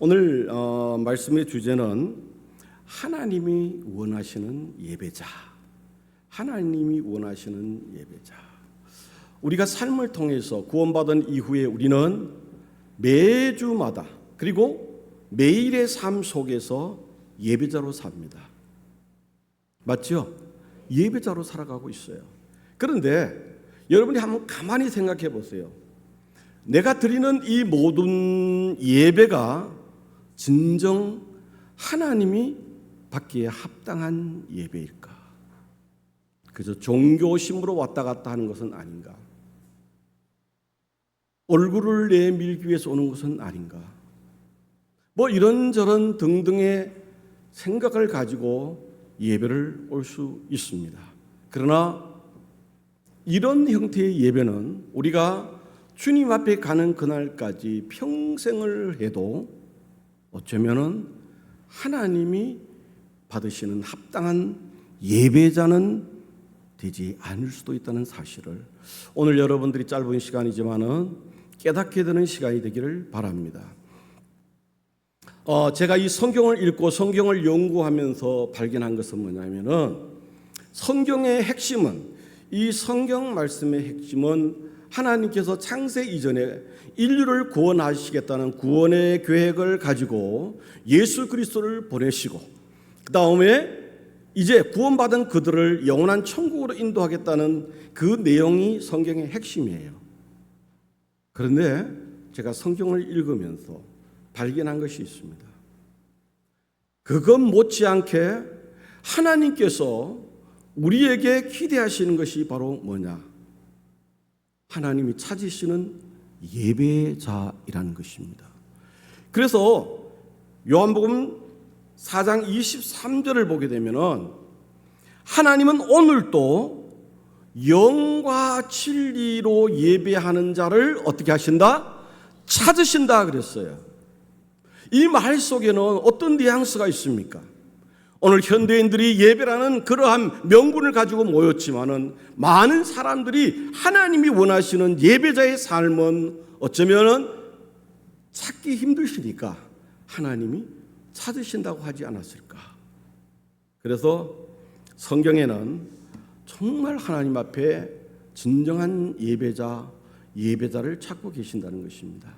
오늘 말씀의 주제는 하나님이 원하시는 예배자. 하나님이 원하시는 예배자. 우리가 삶을 통해서 구원받은 이후에 우리는 매주마다 그리고 매일의 삶 속에서 예배자로 삽니다. 맞죠? 예배자로 살아가고 있어요. 그런데 여러분이 한번 가만히 생각해 보세요. 내가 드리는 이 모든 예배가 진정 하나님이 받기에 합당한 예배일까? 그래서 종교심으로 왔다 갔다 하는 것은 아닌가? 얼굴을 내밀기 위해서 오는 것은 아닌가? 뭐 이런저런 등등의 생각을 가지고 예배를 올 수 있습니다. 그러나 이런 형태의 예배는 우리가 주님 앞에 가는 그날까지 평생을 해도 어쩌면은 하나님이 받으시는 합당한 예배자는 되지 않을 수도 있다는 사실을 오늘 여러분들이 짧은 시간이지만은 깨닫게 되는 시간이 되기를 바랍니다. 제가 이 성경을 읽고 성경을 연구하면서 발견한 것은 뭐냐면은 성경의 핵심은 이 성경 말씀의 핵심은 하나님께서 창세 이전에 인류를 구원하시겠다는 구원의 계획을 가지고 예수 그리스도를 보내시고 그 다음에 이제 구원받은 그들을 영원한 천국으로 인도하겠다는 그 내용이 성경의 핵심이에요. 그런데 제가 성경을 읽으면서 발견한 것이 있습니다. 그것 못지않게 하나님께서 우리에게 기대하시는 것이 바로 뭐냐? 하나님이 찾으시는 예배자이라는 것입니다. 그래서 요한복음 4장 23절을 보게 되면은 하나님은 오늘도 영과 진리로 예배하는 자를 어떻게 하신다? 찾으신다 그랬어요. 이 말 속에는 어떤 뉘앙스가 있습니까? 오늘 현대인들이 예배라는 그러한 명분을 가지고 모였지만은 많은 사람들이 하나님이 원하시는 예배자의 삶은 어쩌면은 찾기 힘드시니까 하나님이 찾으신다고 하지 않았을까? 그래서 성경에는 정말 하나님 앞에 진정한 예배자를 찾고 계신다는 것입니다.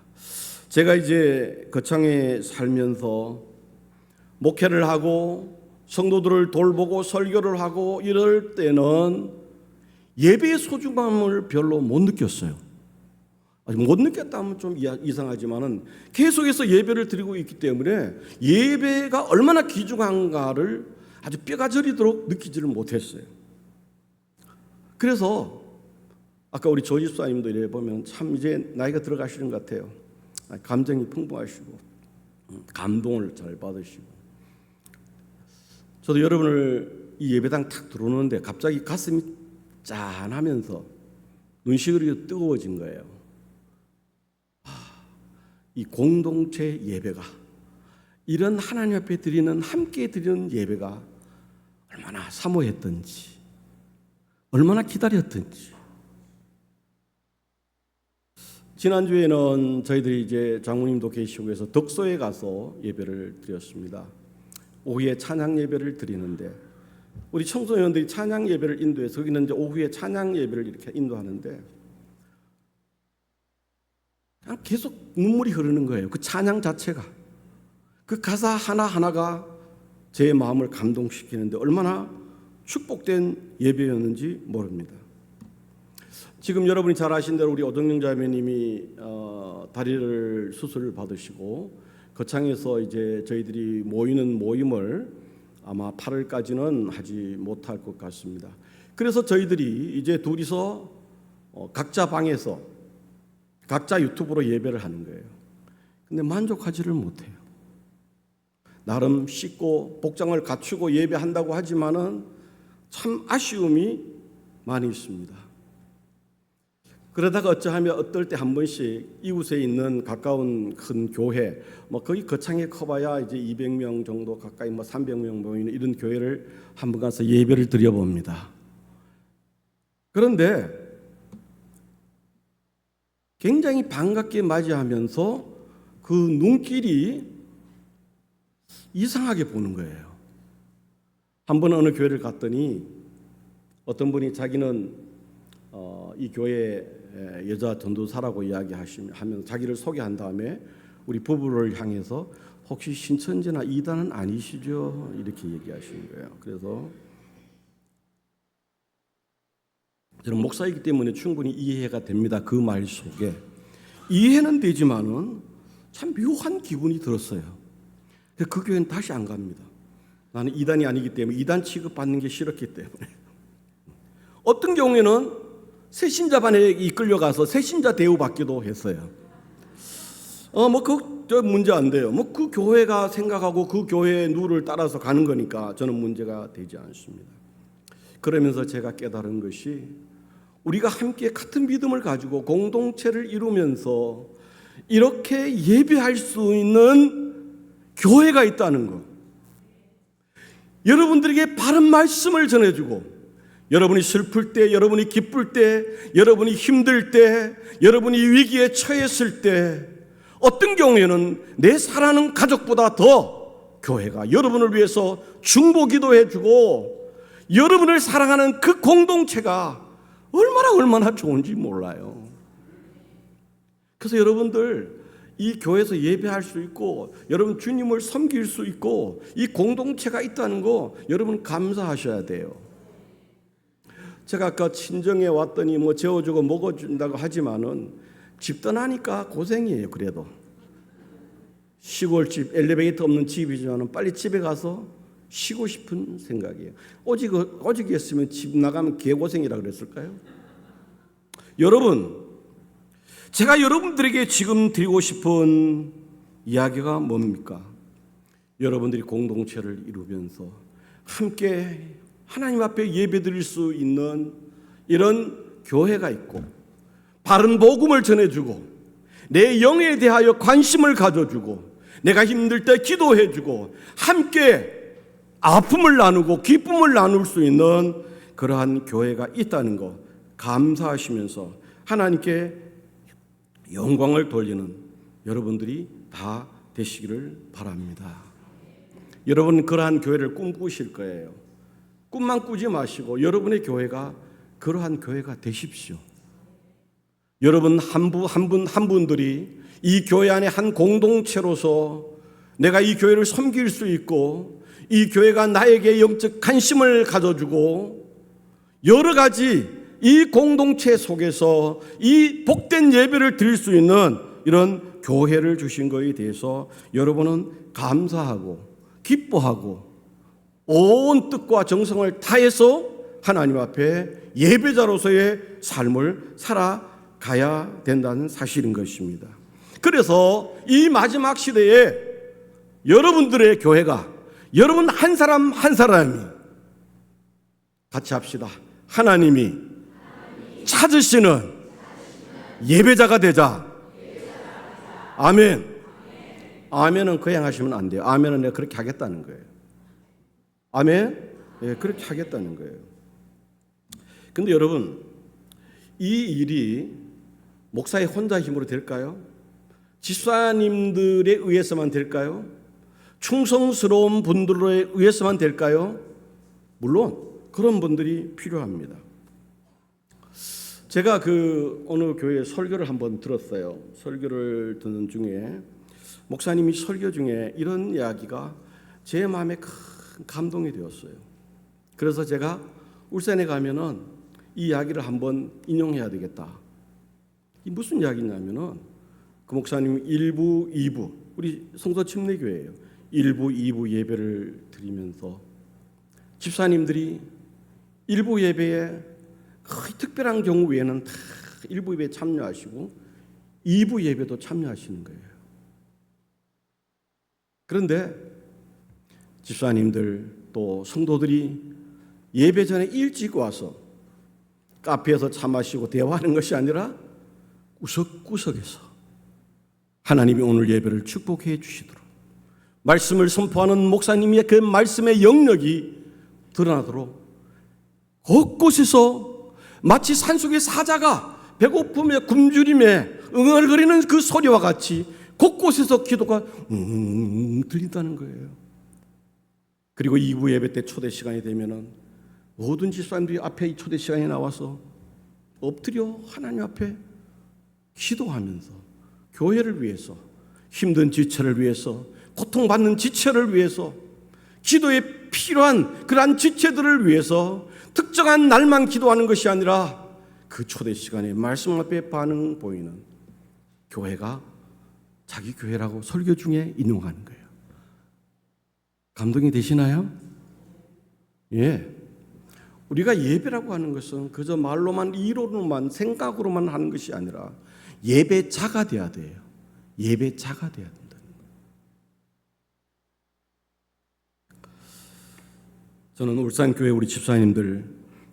제가 이제 거창에 살면서 목회를 하고 성도들을 돌보고 설교를 하고 이럴 때는 예배의 소중함을 별로 못 느꼈어요. 아직 못 느꼈다면 좀 이상하지만은 계속해서 예배를 드리고 있기 때문에 예배가 얼마나 귀중한가를 아주 뼈가 저리도록 느끼지를 못했어요. 그래서 아까 우리 조 집사님도 이래 보면 참 이제 나이가 들어가시는 것 같아요. 감정이 풍부하시고 감동을 잘 받으시고. 저도 여러분을 이 예배당 탁 들어오는데 갑자기 가슴이 짠하면서 눈시울이 뜨거워진 거예요. 이 공동체 예배가 이런 하나님 앞에 드리는 함께 드리는 예배가 얼마나 사모했던지 얼마나 기다렸던지. 지난주에는 저희들이 이제 장모님도 계시고 해서 덕소에 가서 예배를 드렸습니다. 오후에 찬양 예배를 드리는데 우리 청소년들이 찬양 예배를 인도해서 거기는 이제 오후에 찬양 예배를 이렇게 인도하는데 그냥 계속 눈물이 흐르는 거예요. 그 찬양 자체가 그 가사 하나하나가 제 마음을 감동시키는데 얼마나 축복된 예배였는지 모릅니다. 지금 여러분이 잘 아신 대로 우리 오정영 자매님이 다리를 수술을 받으시고 거창에서 이제 저희들이 모이는 모임을 아마 8월까지는 하지 못할 것 같습니다. 그래서 저희들이 이제 둘이서 각자 방에서 각자 유튜브로 예배를 하는 거예요. 근데 만족하지를 못해요. 나름 씻고 복장을 갖추고 예배한다고 하지만은 참 아쉬움이 많이 있습니다. 그러다가 어떨 때 한 번씩 이웃에 있는 가까운 큰 교회, 뭐 거기 거창에 커봐야 이제 200명 정도 가까이 300명 모이는 이런 교회를 한번 가서 예배를 드려봅니다. 그런데 굉장히 반갑게 맞이하면서 그 눈길이 이상하게 보는 거예요. 한 번 어느 교회를 갔더니 어떤 분이 자기는 이 교회 여자 전도사라고 이야기하면 자기를 소개한 다음에 우리 부부를 향해서 혹시 신천지나 이단은 아니시죠? 이렇게 얘기하시는 거예요. 그래서 저는 목사이기 때문에 충분히 이해가 됩니다. 그 말 속에 이해는 되지만은 참 묘한 기분이 들었어요. 그 교회는 다시 안 갑니다. 나는 이단이 아니기 때문에 이단 취급받는 게 싫었기 때문에. 어떤 경우에는 새신자반에 이끌려가서 새신자 대우받기도 했어요. 저 문제 안 돼요. 그 교회가 생각하고 그 교회의 룰을 따라서 가는 거니까 저는 문제가 되지 않습니다. 그러면서 제가 깨달은 것이 우리가 함께 같은 믿음을 가지고 공동체를 이루면서 이렇게 예배할 수 있는 교회가 있다는 것. 여러분들에게 바른 말씀을 전해주고 여러분이 슬플 때, 여러분이 기쁠 때, 여러분이 힘들 때, 여러분이 위기에 처했을 때 어떤 경우에는 내 사랑하는 가족보다 더 교회가 여러분을 위해서 중보기도 해주고 여러분을 사랑하는 그 공동체가 얼마나 좋은지 몰라요. 그래서 여러분들 이 교회에서 예배할 수 있고 여러분 주님을 섬길 수 있고 이 공동체가 있다는 거 여러분 감사하셔야 돼요. 제가 아까 친정에 왔더니 재워주고 먹어준다고 하지만은 집 떠나니까 고생이에요. 그래도 시골집 엘리베이터 없는 집이지만은 빨리 집에 가서 쉬고 싶은 생각이에요. 오직이었으면 집 나가면 개고생이라 그랬을까요? 여러분, 제가 여러분들에게 지금 드리고 싶은 이야기가 뭡니까? 여러분들이 공동체를 이루면서 함께 하나님 앞에 예배드릴 수 있는 이런 교회가 있고 바른 복음을 전해주고 내 영에 대하여 관심을 가져주고 내가 힘들 때 기도해주고 함께 아픔을 나누고 기쁨을 나눌 수 있는 그러한 교회가 있다는 것 감사하시면서 하나님께 영광을 돌리는 여러분들이 다 되시기를 바랍니다. 여러분 그러한 교회를 꿈꾸실 거예요. 꿈만 꾸지 마시고 여러분의 교회가 그러한 교회가 되십시오. 여러분 한 분들이 이 교회 안에 한 공동체로서 내가 이 교회를 섬길 수 있고 이 교회가 나에게 영적 관심을 가져주고 여러 가지 이 공동체 속에서 이 복된 예배를 드릴 수 있는 이런 교회를 주신 것에 대해서 여러분은 감사하고 기뻐하고 온 뜻과 정성을 다해서 하나님 앞에 예배자로서의 삶을 살아가야 된다는 사실인 것입니다. 그래서 이 마지막 시대에 여러분들의 교회가 여러분 한 사람 한 사람이 같이 합시다. 하나님이 찾으시는 예배자가 되자. 아멘. 아멘은 그냥 하시면 안 돼요. 아멘은 내가 그렇게 하겠다는 거예요. 아멘? 예, 그렇게 하겠다는 거예요. 근데 여러분, 이 일이 목사의 혼자 힘으로 될까요? 집사님들에 의해서만 될까요? 충성스러운 분들에 의해서만 될까요? 물론 그런 분들이 필요합니다. 제가 어느 교회 설교를 한번 들었어요. 설교를 듣는 중에 목사님이 설교 중에 이런 이야기가 제 마음에 큰 감동이 되었어요. 그래서 제가 울산에 가면은 이 이야기를 한번 인용해야 되겠다. 이 무슨 이야기냐면은 그 목사님 1부, 2부 우리 성서 침례교회예요. 1부, 2부 예배를 드리면서 집사님들이 1부 예배에 거의 특별한 경우 외에는 다 1부 예배에 참여하시고 2부 예배도 참여하시는 거예요. 그런데 집사님들 또 성도들이 예배 전에 일찍 와서 카페에서 차 마시고 대화하는 것이 아니라 구석구석에서 하나님이 오늘 예배를 축복해 주시도록 말씀을 선포하는 목사님의 그 말씀의 영역이 드러나도록 곳곳에서 마치 산속의 사자가 배고픔에 굶주림에 응얼거리는 그 소리와 같이 곳곳에서 기도가 들린다는 거예요. 그리고 2부 예배 때 초대 시간이 되면은 모든 집사님들이 앞에 이 초대 시간에 나와서 엎드려 하나님 앞에 기도하면서 교회를 위해서, 힘든 지체를 위해서, 고통받는 지체를 위해서, 기도에 필요한 그러한 지체들을 위해서 특정한 날만 기도하는 것이 아니라 그 초대 시간에 말씀 앞에 반응 보이는 교회가 자기 교회라고 설교 중에 인용하는 거예요. 감동이 되시나요? 예. 우리가 예배라고 하는 것은 그저 말로만, 이론으로만, 생각으로만 하는 것이 아니라 예배자가 돼야 돼요. 예배자가 돼야 된다. 저는 울산교회 우리 집사님들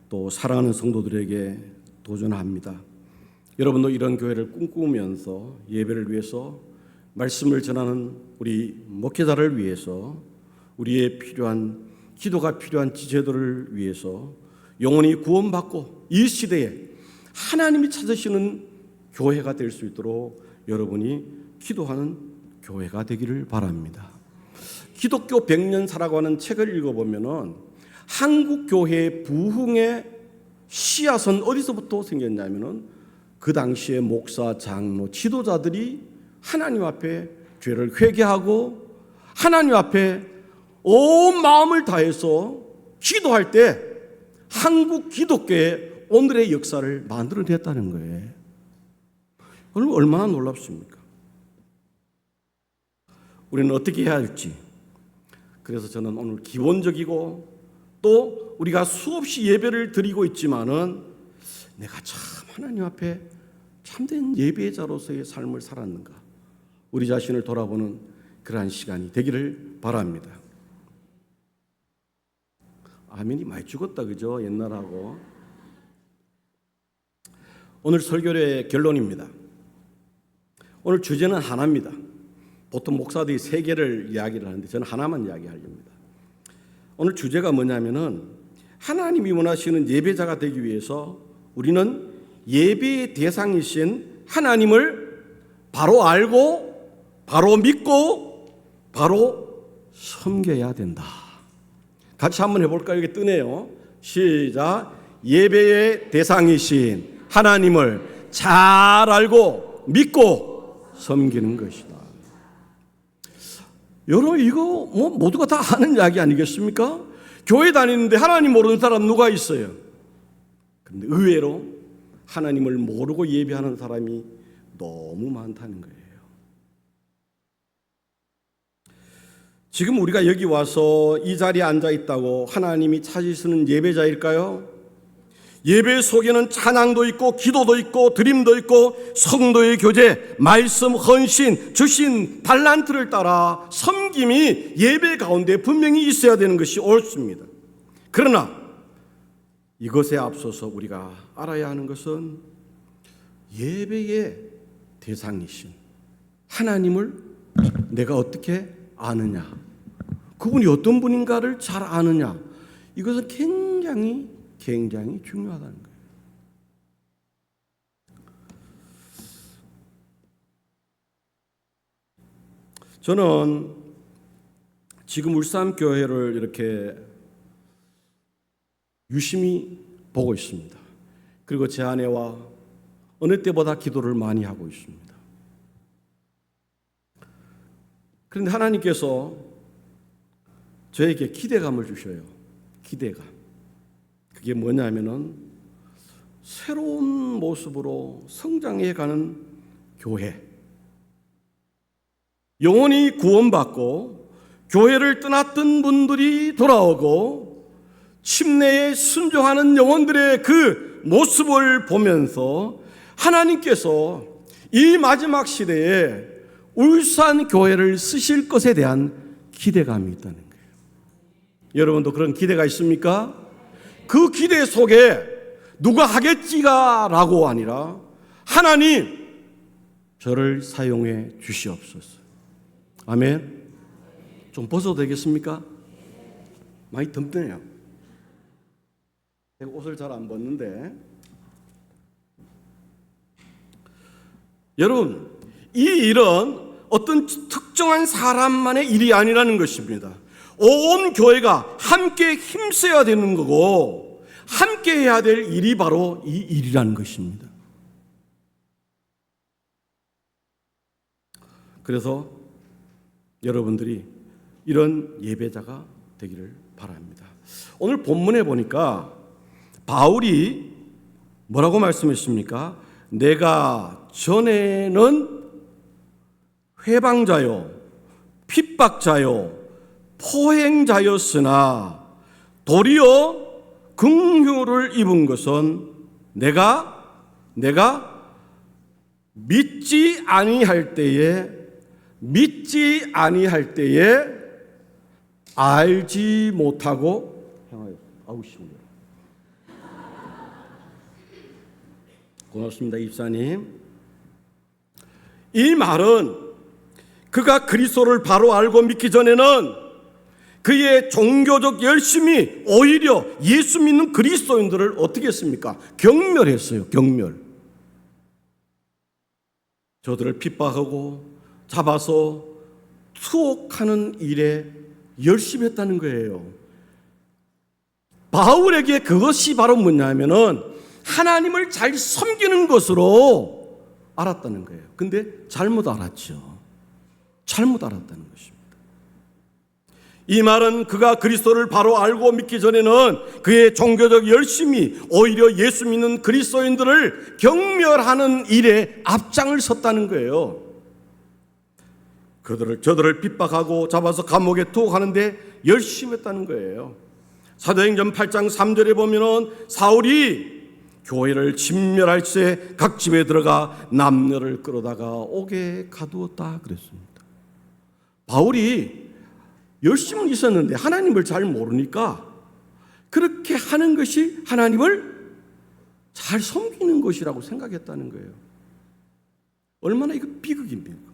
또 사랑하는 성도들에게 도전합니다. 여러분도 이런 교회를 꿈꾸면서 예배를 위해서, 말씀을 전하는 우리 목회자를 위해서, 우리의 필요한 기도가 필요한 지체들을 위해서 영혼이 구원받고 이 시대에 하나님이 찾으시는 교회가 될 수 있도록 여러분이 기도하는 교회가 되기를 바랍니다. 기독교 100년사라고 하는 책을 읽어보면은 한국 교회의 부흥의 씨앗은 어디서부터 생겼냐면은 그 당시에 목사, 장로, 지도자들이 하나님 앞에 죄를 회개하고 하나님 앞에 온 마음을 다해서 기도할 때 한국 기독교의 오늘의 역사를 만들어냈다는 거예요. 여러분 얼마나 놀랍습니까? 우리는 어떻게 해야 할지. 그래서 저는 오늘 기본적이고 또 우리가 수없이 예배를 드리고 있지만은 내가 참 하나님 앞에 참된 예배자로서의 삶을 살았는가, 우리 자신을 돌아보는 그러한 시간이 되기를 바랍니다. 아멘이 많이 죽었다, 그죠? 옛날하고. 오늘 설교의 결론입니다. 오늘 주제는 하나입니다. 보통 목사들이 세 개를 이야기를 하는데 저는 하나만 이야기하렵니다. 오늘 주제가 뭐냐면은 하나님이 원하시는 예배자가 되기 위해서 우리는 예배의 대상이신 하나님을 바로 알고, 바로 믿고, 바로 섬겨야 된다. 같이 한번 해볼까요? 이게 뜨네요. 시작. 예배의 대상이신 하나님을 잘 알고 믿고 섬기는 것이다. 여러분 이거 모두가 다 아는 이야기 아니겠습니까? 교회 다니는데 하나님 모르는 사람 누가 있어요? 그런데 의외로 하나님을 모르고 예배하는 사람이 너무 많다는 거예요. 지금 우리가 여기 와서 이 자리에 앉아 있다고 하나님이 찾으시는 예배자일까요? 예배 속에는 찬양도 있고 기도도 있고 드림도 있고 성도의 교제, 말씀, 헌신, 주신 달란트를 따라 섬김이 예배 가운데 분명히 있어야 되는 것이 옳습니다. 그러나 이것에 앞서서 우리가 알아야 하는 것은 예배의 대상이신 하나님을 내가 어떻게 아느냐, 그분이 어떤 분인가를 잘 아느냐, 이것은 굉장히 중요하다는 거예요. 저는 지금 울산교회를 이렇게 유심히 보고 있습니다. 그리고 제 아내와 어느 때보다 기도를 많이 하고 있습니다. 그런데 하나님께서 저에게 기대감을 주셔요. 기대감. 그게 뭐냐면은 새로운 모습으로 성장해가는 교회, 영혼이 구원받고 교회를 떠났던 분들이 돌아오고 침례에 순종하는 영혼들의 그 모습을 보면서 하나님께서 이 마지막 시대에 울산 교회를 쓰실 것에 대한 기대감이 있다는 거예요. 여러분도 그런 기대가 있습니까? 그 기대 속에 누가 하겠지가 라고 아니라 하나님 저를 사용해 주시옵소서. 아멘. 좀 벗어도 되겠습니까? 많이 덥네요. 제가 옷을 잘 안 벗는데. 여러분 이 일은 어떤 특정한 사람만의 일이 아니라는 것입니다. 온 교회가 함께 힘써야 되는 거고 함께 해야 될 일이 바로 이 일이라는 것입니다. 그래서 여러분들이 이런 예배자가 되기를 바랍니다. 오늘 본문에 보니까 바울이 뭐라고 말씀했습니까? 내가 전에는 회방자요, 핍박자요, 포행자였으나 도리어 긍휼을 입은 것은 내가 믿지 아니할 때에 알지 못하고 고맙습니다, 입사님. 이 말은 그가 그리스도를 바로 알고 믿기 전에는 그의 종교적 열심이 오히려 예수 믿는 그리스도인들을 어떻게 했습니까? 경멸했어요. 경멸. 저들을 핍박하고 잡아서 투옥하는 일에 열심히 했다는 거예요. 바울에게 그것이 바로 뭐냐면은 하나님을 잘 섬기는 것으로 알았다는 거예요. 근데 잘못 알았죠. 잘못 알았다는 것입니다. 이 말은 그가 그리스도를 바로 알고 믿기 전에는 그의 종교적 열심이 오히려 예수 믿는 그리스도인들을 경멸하는 일에 앞장을 섰다는 거예요. 저들을 핍박하고 잡아서 감옥에 투옥하는데 열심히 했다는 거예요. 사도행전 8장 3절에 보면은 사울이 교회를 진멸할 때 각 집에 들어가 남녀를 끌어다가 옥에 가두었다 그랬습니다. 바울이 열심은 있었는데 하나님을 잘 모르니까 그렇게 하는 것이 하나님을 잘 섬기는 것이라고 생각했다는 거예요. 얼마나 이거 비극입니까?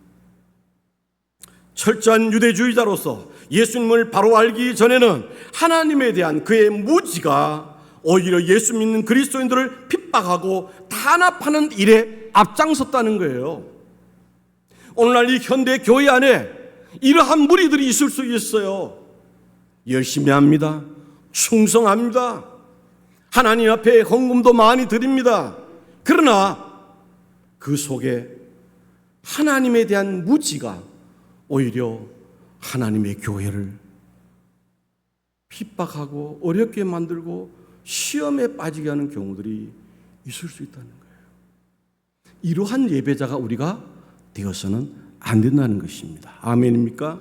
철저한 유대주의자로서 예수님을 바로 알기 전에는 하나님에 대한 그의 무지가 오히려 예수 믿는 그리스도인들을 핍박하고 탄압하는 일에 앞장섰다는 거예요. 오늘날 이 현대 교회 안에 이러한 무리들이 있을 수 있어요. 열심히 합니다. 충성합니다. 하나님 앞에 헌금도 많이 드립니다. 그러나 그 속에 하나님에 대한 무지가 오히려 하나님의 교회를 핍박하고 어렵게 만들고 시험에 빠지게 하는 경우들이 있을 수 있다는 거예요. 이러한 예배자가 우리가 되어서는 안 된다는 것입니다. 아멘입니까?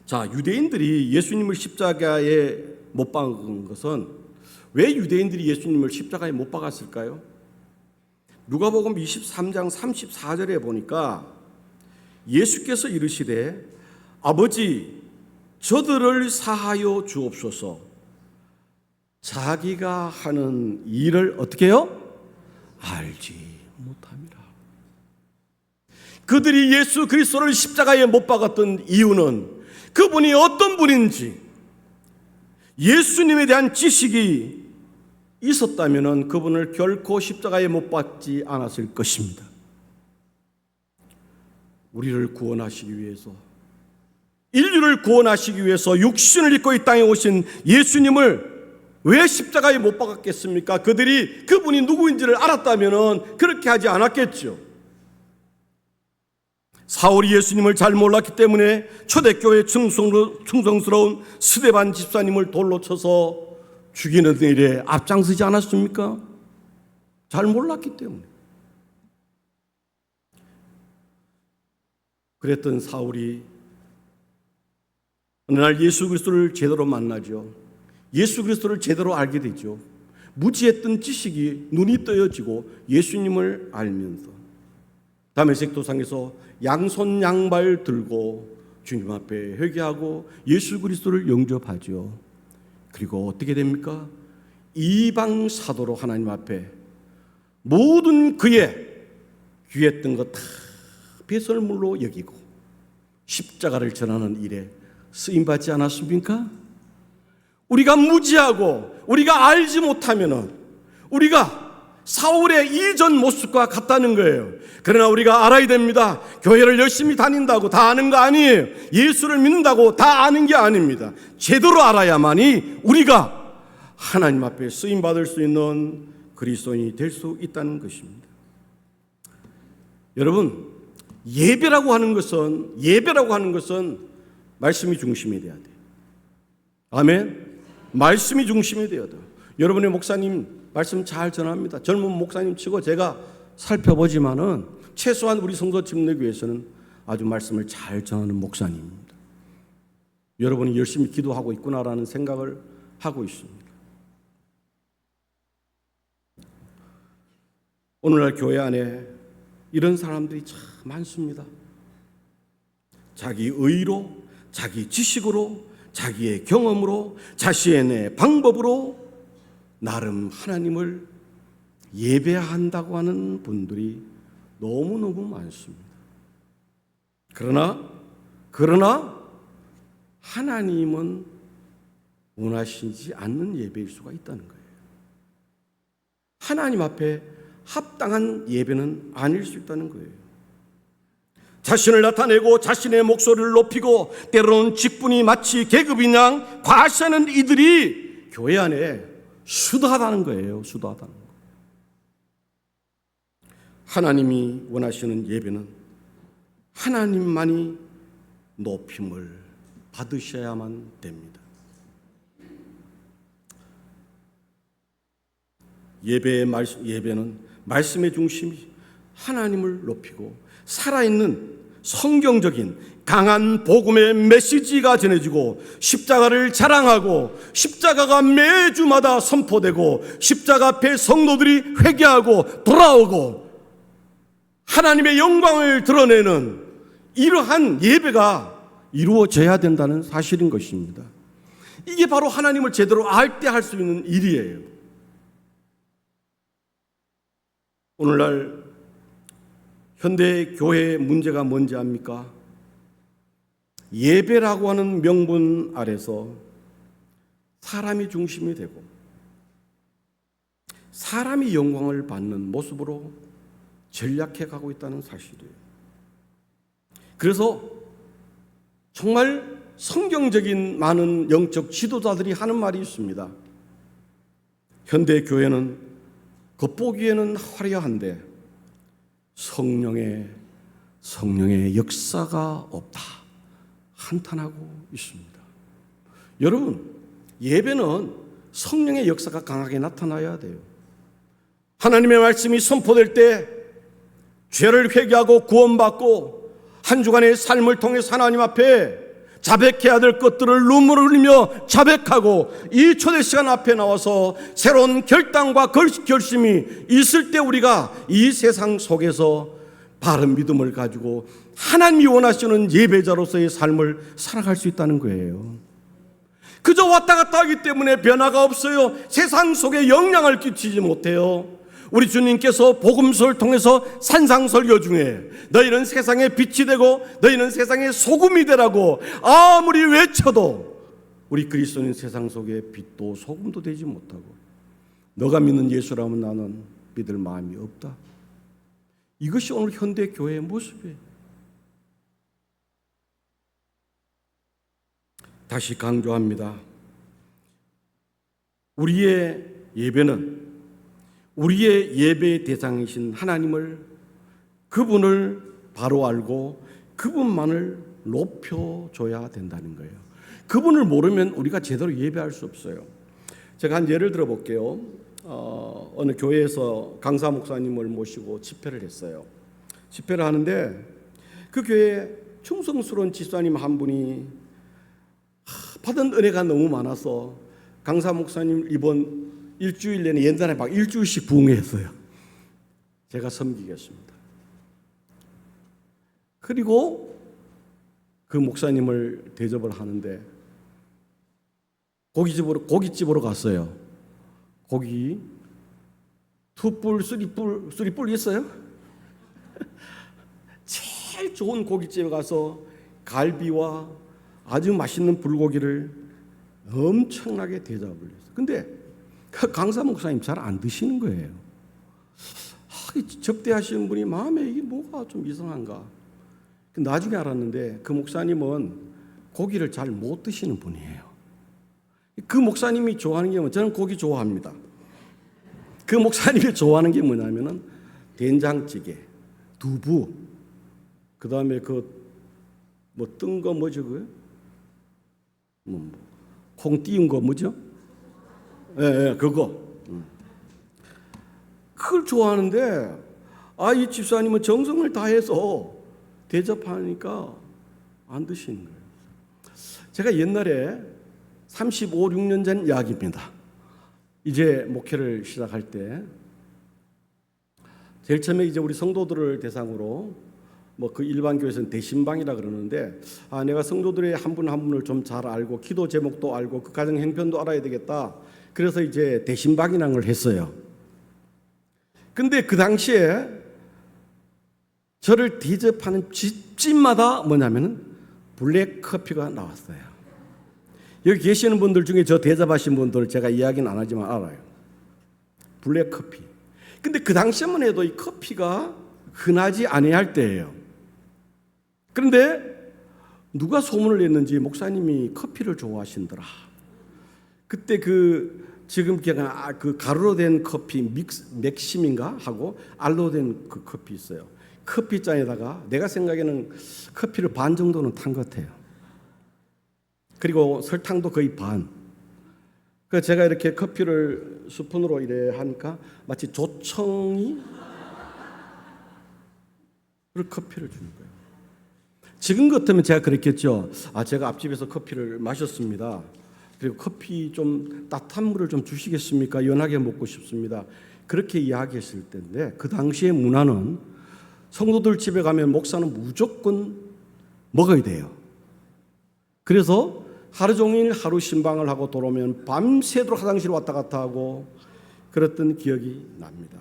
자, 유대인들이 예수님을 십자가에 못 박은 것은 왜 유대인들이 예수님을 십자가에 못 박았을까요? 누가복음 23장 34절에 보니까 예수께서 이르시되 아버지 저들을 사하여 주옵소서. 자기가 하는 일을 어떻게 해요? 알지 못합니다. 그들이 예수 그리스도를 십자가에 못 박았던 이유는 그분이 어떤 분인지 예수님에 대한 지식이 있었다면 그분을 결코 십자가에 못 박지 않았을 것입니다. 우리를 구원하시기 위해서, 인류를 구원하시기 위해서 육신을 입고 이 땅에 오신 예수님을 왜 십자가에 못 박았겠습니까? 그들이 그분이 누구인지를 알았다면 그렇게 하지 않았겠죠. 사울이 예수님을 잘 몰랐기 때문에 초대교회 충성스러운 스데반 집사님을 돌로 쳐서 죽이는 일에 앞장서지 않았습니까? 잘 몰랐기 때문에. 그랬던 사울이 어느 날 예수 그리스도를 제대로 만나죠. 예수 그리스도를 제대로 알게 되죠. 무지했던 지식이 눈이 떠여지고 예수님을 알면서 다메섹 도상에서 양손 양발 들고 주님 앞에 회개하고 예수 그리스도를 영접하죠. 그리고 어떻게 됩니까? 이방 사도로 하나님 앞에 모든 그의 귀했던 것 다 배설물로 여기고 십자가를 전하는 일에 쓰임받지 않았습니까? 우리가 무지하고 우리가 알지 못하면은 우리가 사울의 이전 모습과 같다는 거예요. 그러나 우리가 알아야 됩니다. 교회를 열심히 다닌다고 다 아는 거 아니에요. 예수를 믿는다고 다 아는 게 아닙니다. 제대로 알아야만이 우리가 하나님 앞에 쓰임받을 수 있는 그리스도인이 될 수 있다는 것입니다. 여러분, 예배라고 하는 것은 말씀이 중심이 돼야 돼요. 아멘. 말씀이 중심이 되어야 돼요. 여러분의 목사님 말씀 잘 전합니다. 젊은 목사님 치고 제가 살펴보지만은 최소한 우리 성도 침례교회에서는 아주 말씀을 잘 전하는 목사님입니다. 여러분이 열심히 기도하고 있구나라는 생각을 하고 있습니다. 오늘날 교회 안에 이런 사람들이 참 많습니다. 자기 의로, 자기 지식으로, 자기의 경험으로, 자신의 방법으로 나름 하나님을 예배한다고 하는 분들이 너무너무 많습니다. 그러나 하나님은 원하시지 않는 예배일 수가 있다는 거예요. 하나님 앞에 합당한 예배는 아닐 수 있다는 거예요. 자신을 나타내고 자신의 목소리를 높이고 때로는 직분이 마치 계급인 양 과시하는 이들이 교회 안에 수도하다는 거예요. 수도하다는 거. 하나님이 원하시는 예배는 하나님만이 높임을 받으셔야만 됩니다. 예배는 말씀의 중심이 하나님을 높이고 살아있는 성경적인 강한 복음의 메시지가 전해지고 십자가를 자랑하고 십자가가 매주마다 선포되고 십자가 앞에 성도들이 회개하고 돌아오고 하나님의 영광을 드러내는 이러한 예배가 이루어져야 된다는 사실인 것입니다. 이게 바로 하나님을 제대로 알 때 할 수 있는 일이에요. 오늘날 현대 교회의 문제가 뭔지 압니까? 예배라고 하는 명분 아래서 사람이 중심이 되고 사람이 영광을 받는 모습으로 전락해 가고 있다는 사실이에요. 그래서 정말 성경적인 많은 영적 지도자들이 하는 말이 있습니다. 현대 교회는 겉보기에는 화려한데 성령의 역사가 없다 한탄하고 있습니다. 여러분, 예배는 성령의 역사가 강하게 나타나야 돼요. 하나님의 말씀이 선포될 때 죄를 회개하고 구원받고 한 주간의 삶을 통해서 하나님 앞에 자백해야 될 것들을 눈물을 흘리며 자백하고 이 초대 시간 앞에 나와서 새로운 결단과 결심이 있을 때 우리가 이 세상 속에서 바른 믿음을 가지고 하나님이 원하시는 예배자로서의 삶을 살아갈 수 있다는 거예요. 그저 왔다 갔다 하기 때문에 변화가 없어요. 세상 속에 영향을 끼치지 못해요. 우리 주님께서 복음서를 통해서 산상설교 중에 너희는 세상의 빛이 되고 너희는 세상의 소금이 되라고 아무리 외쳐도 우리 그리스도인 세상 속에 빛도 소금도 되지 못하고 너가 믿는 예수라면 나는 믿을 마음이 없다. 이것이 오늘 현대 교회의 모습이에요. 다시 강조합니다. 우리의 예배는 우리의 예배의 대상이신 하나님을 그분을 바로 알고 그분만을 높여줘야 된다는 거예요. 그분을 모르면 우리가 제대로 예배할 수 없어요. 제가 한 예를 들어볼게요. 어느 교회에서 강사 목사님을 모시고 집회를 했어요. 집회를 하는데 그 교회에 충성스러운 집사님 한 분이 받은 은혜가 너무 많아서 강사 목사님 이번 일주일 내내 옛날에 막 일주일씩 부흥했어요. 제가 섬기겠습니다. 그리고 그 목사님을 대접을 하는데 고깃집으로 갔어요. 고기 2뿔, 3뿔 있어요? 제일 좋은 고깃집에 가서 갈비와 아주 맛있는 불고기를 엄청나게 대접을 했어요. 근데 그 강사 목사님 잘 안 드시는 거예요. 접대하시는 분이 마음에 이게 뭐가 좀 이상한가. 나중에 알았는데 그 목사님은 고기를 잘 못 드시는 분이에요. 그 목사님이 좋아하는 게 저는 고기 좋아합니다. 그 목사님이 좋아하는 게 뭐냐면은 된장찌개, 두부, 그 다음에 뜬 거 뭐죠 그거? 콩 띄운 거 뭐죠? 예, 그거. 그걸 좋아하는데 이 집사님은 정성을 다해서 대접하니까 안 드시는 거예요. 제가 옛날에 35, 6년 전 이야기입니다. 이제 목회를 시작할 때 제일 처음에 이제 우리 성도들을 대상으로 그 일반 교회에서는 대신방이라 그러는데 내가 성도들의 한 분 한 분을 좀 잘 알고 기도 제목도 알고 그 가정 형편도 알아야 되겠다. 그래서 이제 대신방이라는 걸 했어요. 근데 그 당시에 저를 대접하는 집집마다 뭐냐면은 블랙 커피가 나왔어요. 여기 계시는 분들 중에 저 대접하신 분들 제가 이야기는 안 하지만 알아요. 블랙 커피. 근데 그 당시만 해도 이 커피가 흔하지 아니할 때예요. 그런데 누가 소문을 냈는지 목사님이 커피를 좋아하신더라. 그때 지금 그 가루로 된 커피 맥심인가 하고 알로 된 그 커피 있어요. 커피잔에다가 내가 생각에는 커피를 반 정도는 탄 것 같아요. 그리고 설탕도 거의 반. 그래서 제가 이렇게 커피를 스푼으로 이래 하니까 마치 조청이 커피를 주는 거예요. 지금 같으면 제가 그랬겠죠. 제가 앞집에서 커피를 마셨습니다. 그리고 커피 좀 따뜻한 물을 좀 주시겠습니까? 연하게 먹고 싶습니다. 그렇게 이야기했을 때인데 그 당시의 문화는 성도들 집에 가면 목사는 무조건 먹어야 돼요. 그래서 하루 종일 하루 신방을 하고 돌아오면 밤새도록 화장실 왔다 갔다 하고 그랬던 기억이 납니다.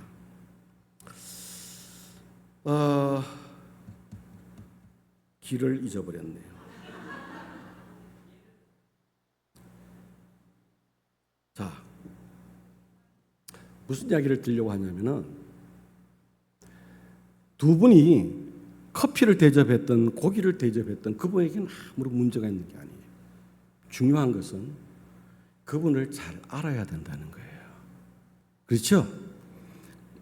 길을 잊어버렸네요. 자, 무슨 이야기를 드리려고 하냐면은 두 분이 커피를 대접했던 고기를 대접했던 그분에게는 아무런 문제가 있는 게 아니에요. 중요한 것은 그분을 잘 알아야 된다는 거예요. 그렇죠?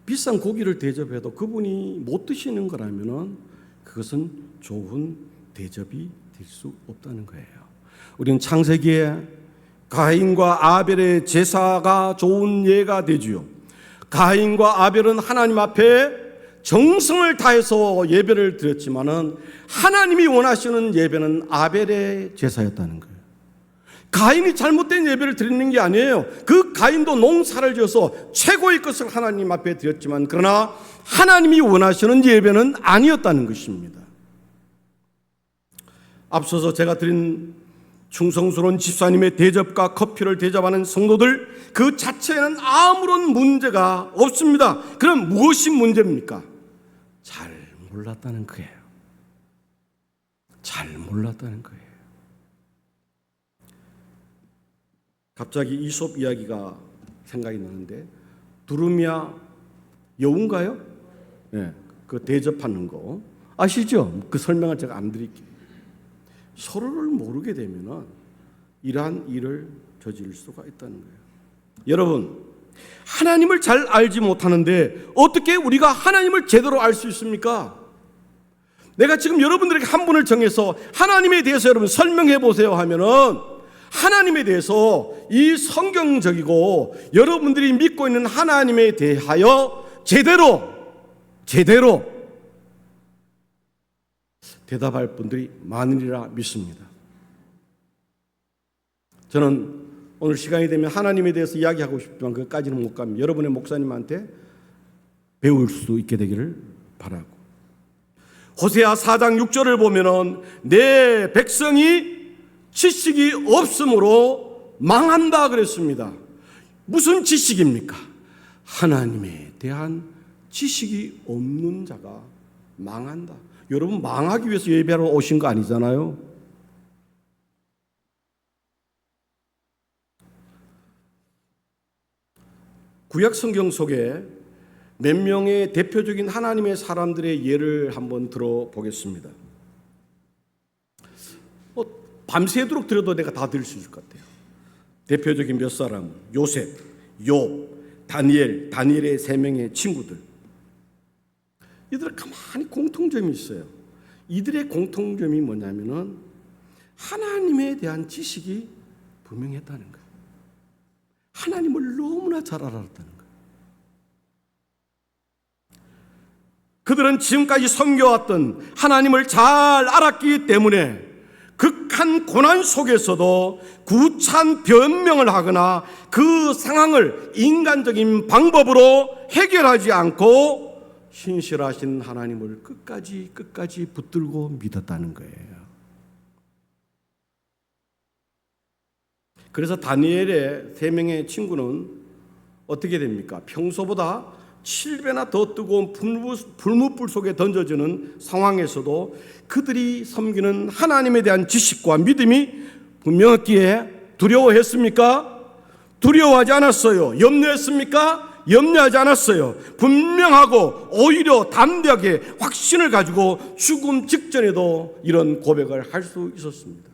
비싼 고기를 대접해도 그분이 못 드시는 거라면은 그것은 좋은 대접이 될 수 없다는 거예요. 우리는 창세기에 가인과 아벨의 제사가 좋은 예가 되지요. 가인과 아벨은 하나님 앞에 정성을 다해서 예배를 드렸지만은 하나님이 원하시는 예배는 아벨의 제사였다는 거예요. 가인이 잘못된 예배를 드리는 게 아니에요. 그 가인도 농사를 지어서 최고의 것을 하나님 앞에 드렸지만 그러나 하나님이 원하시는 예배는 아니었다는 것입니다. 앞서서 제가 드린 충성스러운 집사님의 대접과 커피를 대접하는 성도들 그 자체에는 아무런 문제가 없습니다. 그럼 무엇이 문제입니까? 잘 몰랐다는 거예요. 잘 몰랐다는 거예요. 갑자기 이솝 이야기가 생각이 나는데 두루미야 여우인가요? 네, 그 대접하는 거 아시죠? 그 설명을 제가 안 드릴게요. 서로를 모르게 되면은 이러한 일을 저지를 수가 있다는 거예요. 여러분, 하나님을 잘 알지 못하는데 어떻게 우리가 하나님을 제대로 알 수 있습니까? 내가 지금 여러분들에게 한 분을 정해서 하나님에 대해서 여러분 설명해 보세요 하면은 하나님에 대해서 이 성경적이고 여러분들이 믿고 있는 하나님에 대하여 제대로 대답할 분들이 많으리라 믿습니다. 저는 오늘 시간이 되면 하나님에 대해서 이야기하고 싶지만 그것까지는 못 갑니다. 여러분의 목사님한테 배울 수 있게 되기를 바라고. 호세아 4장 6절을 보면은 내 백성이 지식이 없으므로 망한다 그랬습니다. 무슨 지식입니까? 하나님에 대한 지식이 없는 자가 망한다. 여러분 망하기 위해서 예배하러 오신 거 아니잖아요. 구약 성경 속에 몇 명의 대표적인 하나님의 사람들의 예를 한번 들어보겠습니다. 밤새도록 들어도 내가 다 들을 수 있을 것 같아요. 대표적인 몇 사람, 요셉, 욥, 다니엘의 3명의 친구들. 이들은 가만히 공통점이 있어요. 이들의 공통점이 뭐냐면은 하나님에 대한 지식이 분명했다는 거예요. 하나님을 너무나 잘 알았다는 거예요. 그들은 지금까지 섬겨왔던 하나님을 잘 알았기 때문에 극한 고난 속에서도 구차한 변명을 하거나 그 상황을 인간적인 방법으로 해결하지 않고 신실하신 하나님을 끝까지 붙들고 믿었다는 거예요. 그래서 다니엘의 3명의 친구는 어떻게 됩니까? 평소보다 7배나 더 뜨거운 불못불 속에 던져지는 상황에서도 그들이 섬기는 하나님에 대한 지식과 믿음이 분명했기에 두려워했습니까? 두려워하지 않았어요. 염려했습니까? 염려하지 않았어요. 분명하고 오히려 담대하게 확신을 가지고 죽음 직전에도 이런 고백을 할 수 있었습니다.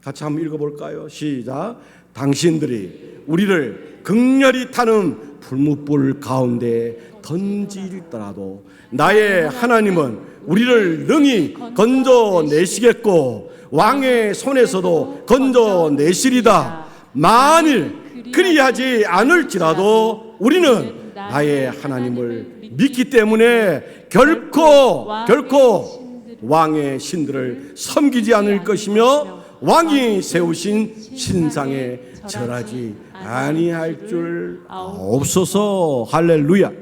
같이 한번 읽어볼까요? 시작. 당신들이 우리를 극렬히 타는 불못불 가운데 던질더라도 나의 하나님은 우리를 능히 건져내시겠고 왕의 손에서도 건져내시리다. 만일 그리하지 않을지라도 우리는 나의 하나님을 믿기 때문에 결코 왕의 신들을 섬기지 않을 것이며 왕이 세우신 신상에 절하지 아니할 줄 없소서. 할렐루야.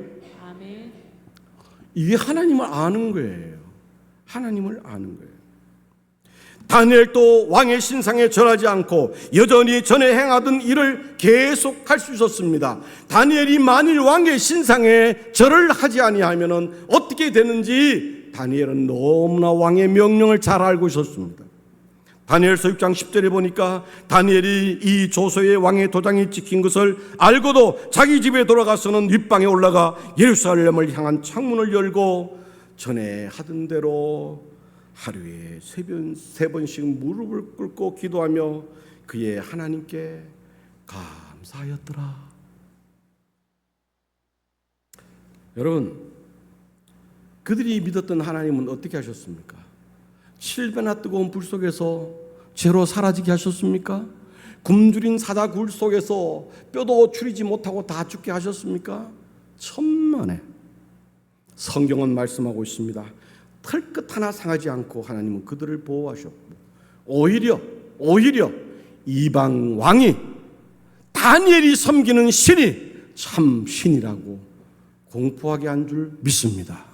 이게 하나님을 아는 거예요. 하나님을 아는 거예요. 다니엘도 왕의 신상에 절하지 않고 여전히 전에 행하던 일을 계속할 수 있었습니다. 다니엘이 만일 왕의 신상에 절을 하지 아니하면 어떻게 되는지 다니엘은 너무나 왕의 명령을 잘 알고 있었습니다. 다니엘서 6장 10절에 보니까 다니엘이 이 조서에 왕의 도장이 찍힌 것을 알고도 자기 집에 돌아가서는 윗방에 올라가 예루살렘을 향한 창문을 열고 전에 하던 대로 하루에 3번씩 무릎을 꿇고 기도하며 그의 하나님께 감사하였더라. 여러분, 그들이 믿었던 하나님은 어떻게 하셨습니까? 7배나 뜨거운 불 속에서 죄로 사라지게 하셨습니까? 굶주린 사자 굴 속에서 뼈도 추리지 못하고 다 죽게 하셨습니까? 천만에. 성경은 말씀하고 있습니다. 털끝 하나 상하지 않고 하나님은 그들을 보호하셨고 오히려 이방 왕이 다니엘이 섬기는 신이 참 신이라고 공포하게 한 줄 믿습니다.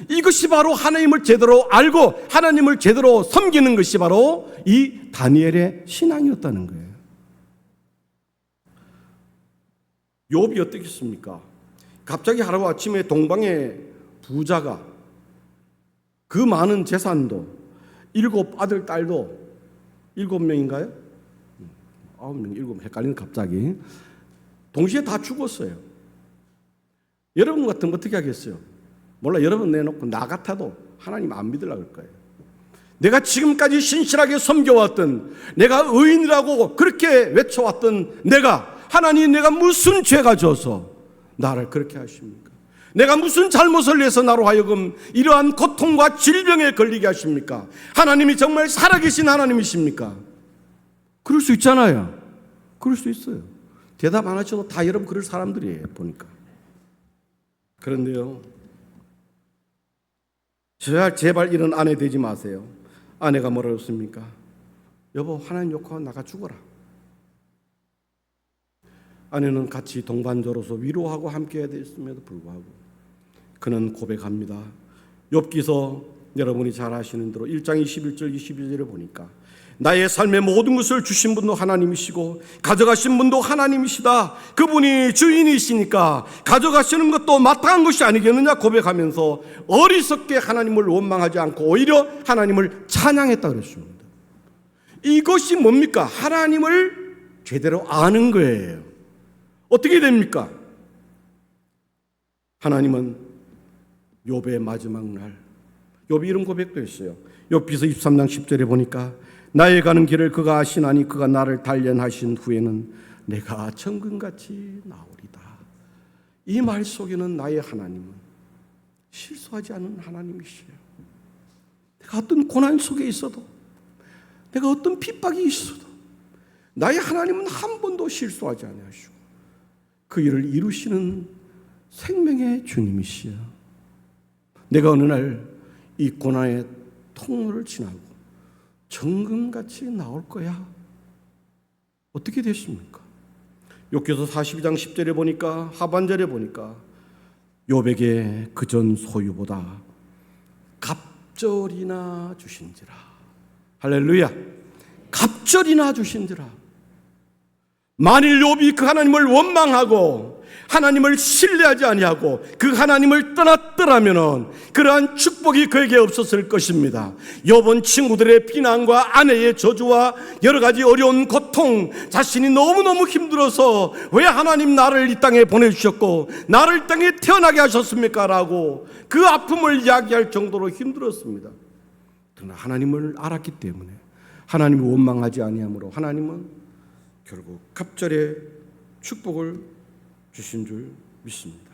이것이 바로 하나님을 제대로 알고 하나님을 제대로 섬기는 것이 바로 이 다니엘의 신앙이었다는 거예요. 욥이 어떻겠습니까? 갑자기 하루아침에 동방의 부자가 그 많은 재산도 7 아들 딸도 7명인가요? 9명, 7명 헷갈리는 갑자기 동시에 다 죽었어요. 여러분 같으면 어떻게 하겠어요? 몰라, 여러분 내놓고 나 같아도 하나님 안 믿으려고 할 거예요. 내가 지금까지 신실하게 섬겨왔던, 내가 의인이라고 그렇게 외쳐왔던 하나님 내가 무슨 죄가 져서 나를 그렇게 하십니까? 내가 무슨 잘못을 해서 나로 하여금 이러한 고통과 질병에 걸리게 하십니까? 하나님이 정말 살아계신 하나님이십니까? 그럴 수 있잖아요. 그럴 수 있어요. 대답 안 하셔도 다 여러분 그럴 사람들이에요, 보니까. 그런데요, 제발 이런 아내 되지 마세요. 아내가 뭐라고 했습니까? 여보, 하나님 욕하고 나가 죽어라. 아내는 같이 동반자로서 위로하고 함께해야 됐음에도 불구하고 그는 고백합니다. 욥기서 여러분이 잘 아시는 대로 1장 21절 22절에 보니까 나의 삶의 모든 것을 주신 분도 하나님이시고 가져가신 분도 하나님이시다. 그분이 주인이시니까 가져가시는 것도 마땅한 것이 아니겠느냐 고백하면서 어리석게 하나님을 원망하지 않고 오히려 하나님을 찬양했다 그랬습니다. 이것이 뭡니까? 하나님을 제대로 아는 거예요. 어떻게 됩니까? 하나님은 욥의 마지막 날, 욥이 이런 고백도 했어요. 욥기서 23장 10절에 보니까 나의 가는 길을 그가 아시나니 그가 나를 단련하신 후에는 내가 정금같이 나오리다. 이 말 속에는 나의 하나님은 실수하지 않은 하나님이시에요. 내가 어떤 고난 속에 있어도, 내가 어떤 핍박이 있어도 나의 하나님은 한 번도 실수하지 아니하시고 그 일을 이루시는 생명의 주님이시여. 내가 어느 날 이 고난의 통로를 지나고 정금같이 나올 거야. 어떻게 됐습니까? 욥기서 42장 10절에 보니까, 하반절에 보니까 욥에게 그전 소유보다 갑절이나 주신지라. 할렐루야. 갑절이나 주신지라. 만일 욥이 그 하나님을 원망하고 하나님을 신뢰하지 아니하고 그 하나님을 떠났더라면 그러한 축복이 그에게 없었을 것입니다. 욥은 친구들의 비난과 아내의 저주와 여러 가지 어려운 고통, 자신이 너무너무 힘들어서 왜 하나님 나를 이 땅에 보내주셨고 나를 이 땅에 태어나게 하셨습니까? 라고 그 아픔을 이야기할 정도로 힘들었습니다. 그러나 하나님을 알았기 때문에 하나님을 원망하지 아니하므로 하나님은 결국 갑절의 축복을 주신 줄 믿습니다.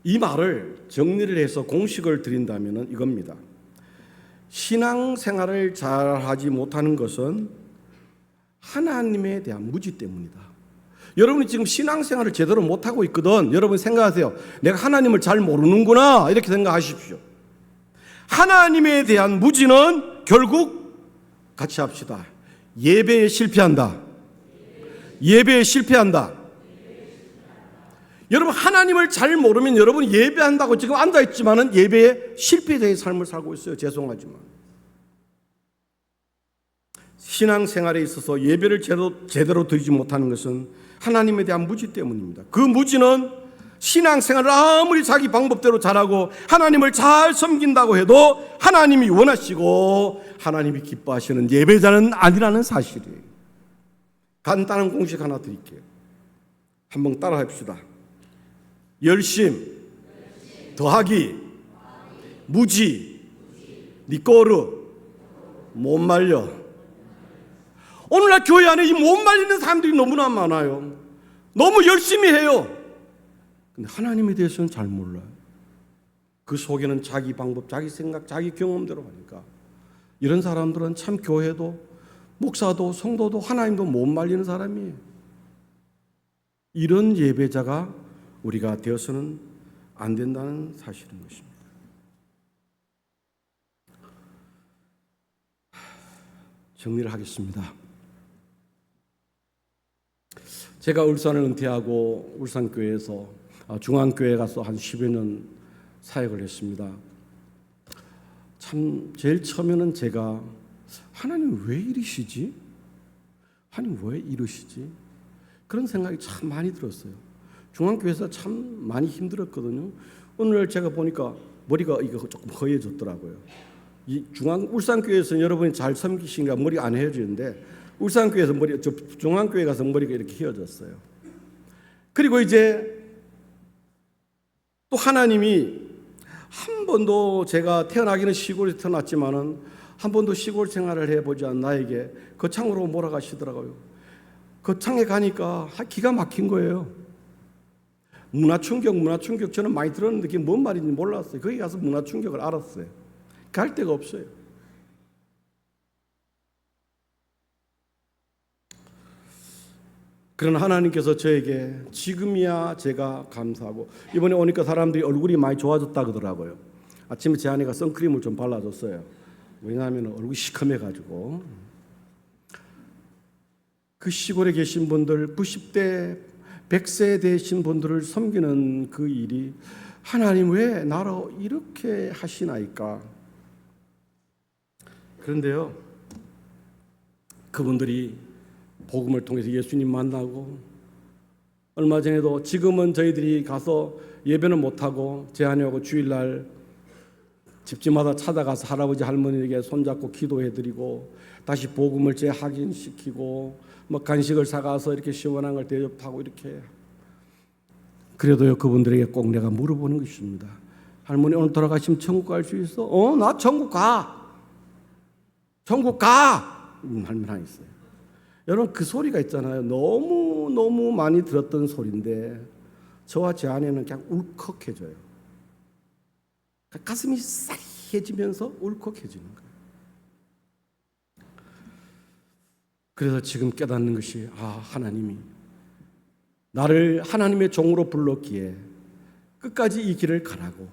이 말을 정리를 해서 공식을 드린다면 이겁니다. 신앙생활을 잘하지 못하는 것은 하나님에 대한 무지 때문이다. 여러분이 지금 신앙생활을 제대로 못하고 있거든. 여러분 생각하세요. 내가 하나님을 잘 모르는구나 이렇게 생각하십시오. 하나님에 대한 무지는 결국 같이 합시다. 예배에 실패한다. 예배에 실패한다. 여러분 하나님을 잘 모르면 여러분이 예배한다고 지금 앉아있지만은 예배에 실패자의 삶을 살고 있어요. 죄송하지만 신앙생활에 있어서 예배를 제대로 드리지 못하는 것은 하나님에 대한 무지 때문입니다. 그 무지는 신앙생활을 아무리 자기 방법대로 잘하고 하나님을 잘 섬긴다고 해도 하나님이 원하시고 하나님이 기뻐하시는 예배자는 아니라는 사실이에요. 간단한 공식 하나 드릴게요. 한번 따라 합시다. 열심 더하기 무지 니꼬르 못 말려. 오늘날 교회 안에 이 못 말리는 사람들이 너무나 많아요. 너무 열심히 해요. 근데 하나님에 대해서는 잘 몰라요. 그 속에는 자기 방법, 자기 생각, 자기 경험대로 하니까 이런 사람들은 참 교회도 목사도 성도도 하나님도 못 말리는 사람이에요. 이런 예배자가 우리가 되어서는 안 된다는 사실인 것입니다. 정리를 하겠습니다. 제가 울산을 은퇴하고 울산교회에서 중앙교회에 가서 한 10여 년 사역을 했습니다. 참 제일 처음에는 제가 하나님 왜 이러시지? 하나님 왜 이러시지? 그런 생각이 참 많이 들었어요. 중앙교회에서 참 많이 힘들었거든요. 오늘 제가 보니까 머리가 이거 조금 허해졌더라고요. 이 울산교회에서는 여러분이 잘 섬기시니까 머리가 안 헤어지는데 울산교회에서 중앙교회 가서 머리가 이렇게 휘어졌어요. 그리고 이제 또 하나님이 한 번도 제가 태어나기는 시골에서 태어났지만은 한 번도 시골 생활을 해보지 않은 나에게 거창으로 몰아가시더라고요. 거창에 가니까 기가 막힌 거예요. 문화충격 저는 많이 들었는데 그게 뭔 말인지 몰랐어요. 거기 가서 문화충격을 알았어요. 갈 데가 없어요. 그러나 하나님께서 저에게 지금이야 제가 감사하고, 이번에 오니까 사람들이 얼굴이 많이 좋아졌다 그러더라고요. 아침에 제 아내가 선크림을 좀 발라줬어요. 왜냐하면 얼굴이 시커매가지고. 그 시골에 계신 분들 90대 100세 되신 분들을 섬기는 그 일이 하나님 왜 나로 이렇게 하시나이까. 그런데요, 그분들이 복음을 통해서 예수님 만나고, 얼마 전에도 지금은 저희들이 가서 예배는 못하고 제 아내하고 주일날 집집마다 찾아가서 할아버지 할머니에게 손잡고 기도해드리고 다시 복음을 재확인시키고 뭐 간식을 사가서 이렇게 시원한 걸 대접하고 이렇게. 그래도요, 그분들에게 꼭 내가 물어보는 것입니다. 할머니, 오늘 돌아가시면 천국 갈 수 있어? 나 천국 가. 천국 가. 할머니 하나 있어요. 여러분, 그 소리가 있잖아요. 너무 많이 들었던 소리인데 저와 제 아내는 그냥 울컥해져요. 가슴이 싸해지면서 울컥해지는 거예요. 그래서 지금 깨닫는 것이, 하나님이 나를 하나님의 종으로 불렀기에 끝까지 이 길을 가라고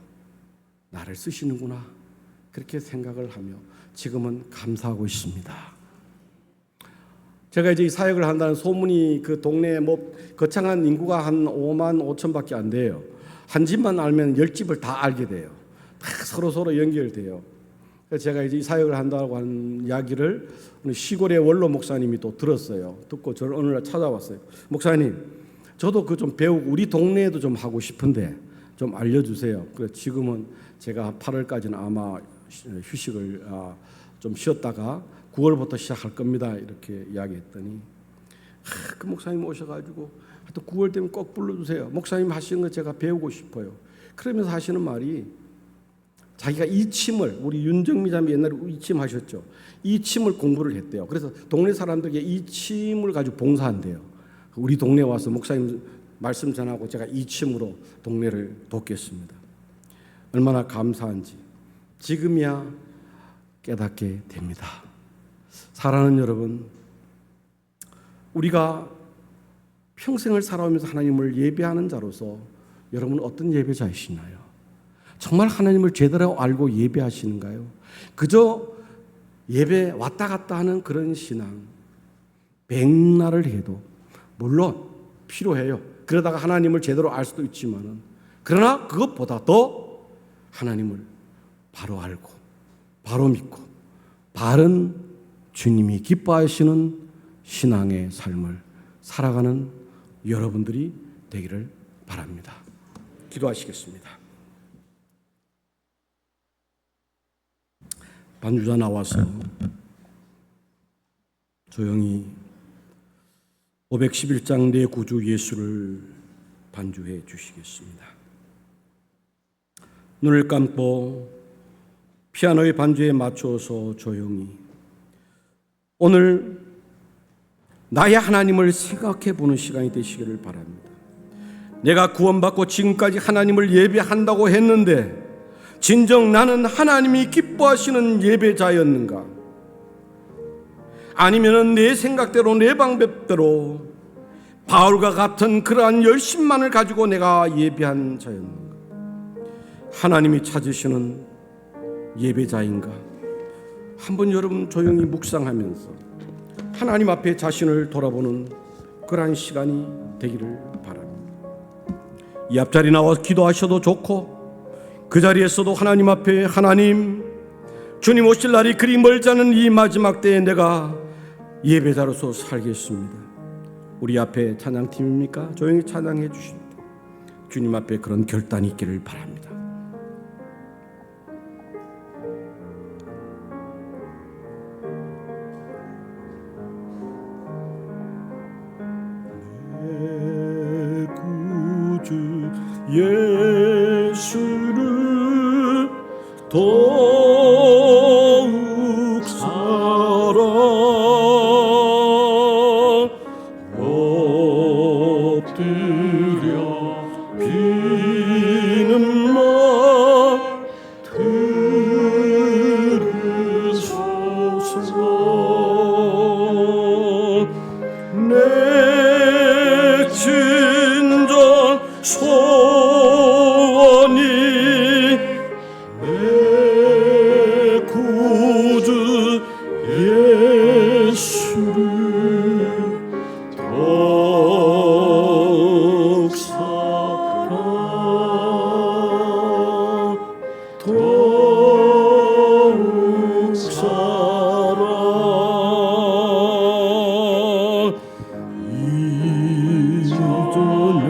나를 쓰시는구나, 그렇게 생각을 하며 지금은 감사하고 있습니다. 제가 이제 이 사역을 한다는 소문이 그 동네에 거창한 인구가 한 5만 5천밖에 안 돼요. 한 집만 알면 10집을 다 알게 돼요. 다 서로 연결돼요. 그래서 제가 이제 이 사역을 한다고 하는 이야기를 시골의 원로 목사님이 또 들었어요. 듣고 저를 어느 날 찾아왔어요. 목사님, 저도 그 좀 배우고 우리 동네에도 좀 하고 싶은데 좀 알려주세요. 그래서 지금은 제가 8월까지는 아마 휴식을 좀 쉬었다가 9월부터 시작할 겁니다, 이렇게 이야기했더니 그 목사님 오셔가지고 하여튼 9월 되면 꼭 불러주세요. 목사님 하시는 거 제가 배우고 싶어요. 그러면서 하시는 말이, 자기가 이침을, 우리 윤정미 자매 옛날에 이침 하셨죠. 이침을 공부를 했대요. 그래서 동네 사람들에게 이침을 가지고 봉사한대요. 우리 동네 와서 목사님 말씀 전하고 제가 이침으로 동네를 돕겠습니다. 얼마나 감사한지 지금이야 깨닫게 됩니다. 사랑하는 여러분, 우리가 평생을 살아오면서 하나님을 예배하는 자로서 여러분은 어떤 예배자이시나요? 정말 하나님을 제대로 알고 예배하시는가요? 그저 예배 왔다 갔다 하는 그런 신앙, 백날을 해도 물론 필요해요. 그러다가 하나님을 제대로 알 수도 있지만은, 그러나 그것보다 더 하나님을 바로 알고 바로 믿고 바른 주님이 기뻐하시는 신앙의 삶을 살아가는 여러분들이 되기를 바랍니다. 기도하시겠습니다. 반주자 나와서 조용히 511장 내 구주 예수를 반주해 주시겠습니다. 눈을 감고 피아노의 반주에 맞춰서 조용히 오늘 나의 하나님을 생각해 보는 시간이 되시기를 바랍니다. 내가 구원받고 지금까지 하나님을 예배한다고 했는데 진정 나는 하나님이 기뻐하시는 예배자였는가? 아니면 내 생각대로 내 방법대로 바울과 같은 그러한 열심만을 가지고 내가 예배한 자였는가? 하나님이 찾으시는 예배자인가? 한번 여러분 조용히 묵상하면서 하나님 앞에 자신을 돌아보는 그러한 시간이 되기를 바랍니다. 이 앞자리 나와 기도하셔도 좋고 그 자리에서도 하나님 앞에, 하나님, 주님 오실 날이 그리 멀지 않은 이 마지막 때에 내가 예배자로서 살겠습니다. 우리 앞에 찬양팀입니까? 조용히 찬양해 주십니다. 주님 앞에 그런 결단이 있기를 바랍니다. 내 구주 예수를 더욱 사랑 엎드려 비는 말 들으소서. 내 진정 소원이 내 구주 예수를 더욱 사랑 더욱 사랑 이전에.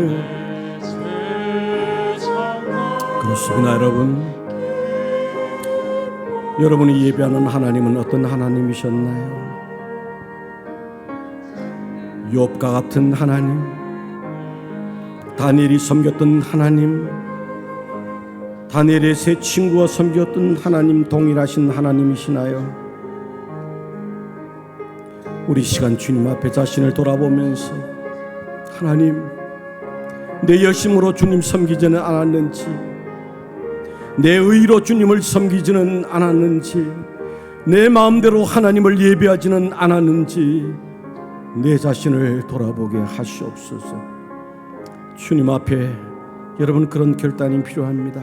그렇습니다. 여러분이 예배하는 하나님은 어떤 하나님이셨나요? 욥과 같은 하나님, 다니엘이 섬겼던 하나님, 다니엘의 세 친구가 섬겼던 하나님, 동일하신 하나님이시나요? 우리 시간 주님 앞에 자신을 돌아보면서 하나님, 내 열심으로 주님 섬기지는 않았는지, 내 의로 주님을 섬기지는 않았는지, 내 마음대로 하나님을 예배하지는 않았는지 내 자신을 돌아보게 하시옵소서. 주님 앞에 여러분, 그런 결단이 필요합니다.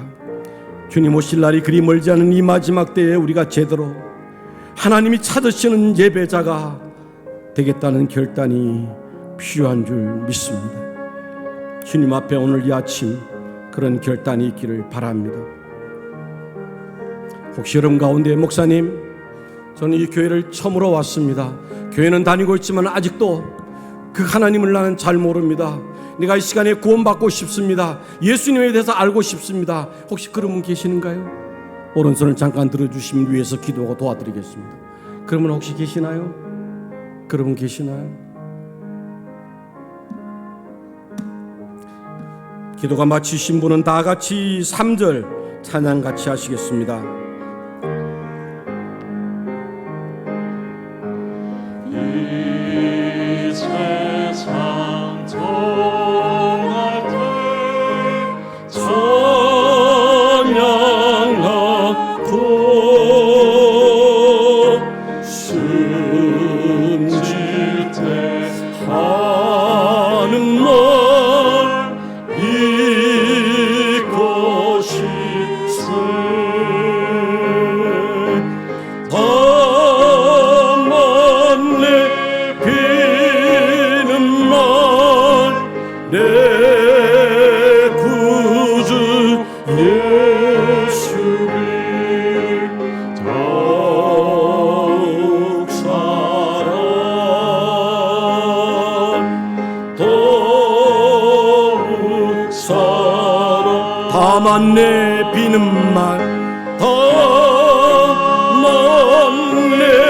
주님 오실 날이 그리 멀지 않은 이 마지막 때에 우리가 제대로 하나님이 찾으시는 예배자가 되겠다는 결단이 필요한 줄 믿습니다. 주님 앞에 오늘 이 아침 그런 결단이 있기를 바랍니다. 혹시 여러분 가운데, 목사님, 저는 이 교회를 처음으로 왔습니다. 교회는 다니고 있지만 아직도 그 하나님을 나는 잘 모릅니다. 내가 이 시간에 구원받고 싶습니다. 예수님에 대해서 알고 싶습니다. 혹시 그런 분 계시는가요? 오른손을 잠깐 들어주시면 위에서 기도하고 도와드리겠습니다. 그러면 혹시 계시나요? 그런 분 계시나요? 기도가 마치신 분은 다 같이 3절 찬양 같이 하시겠습니다. 이 세상 정할 때 찬양하고 숨질 때 하는 말 잊고 싶세. 내 구주 예수를 더욱 사랑, 더욱 사랑. 다만 내 비는 말, 다만 내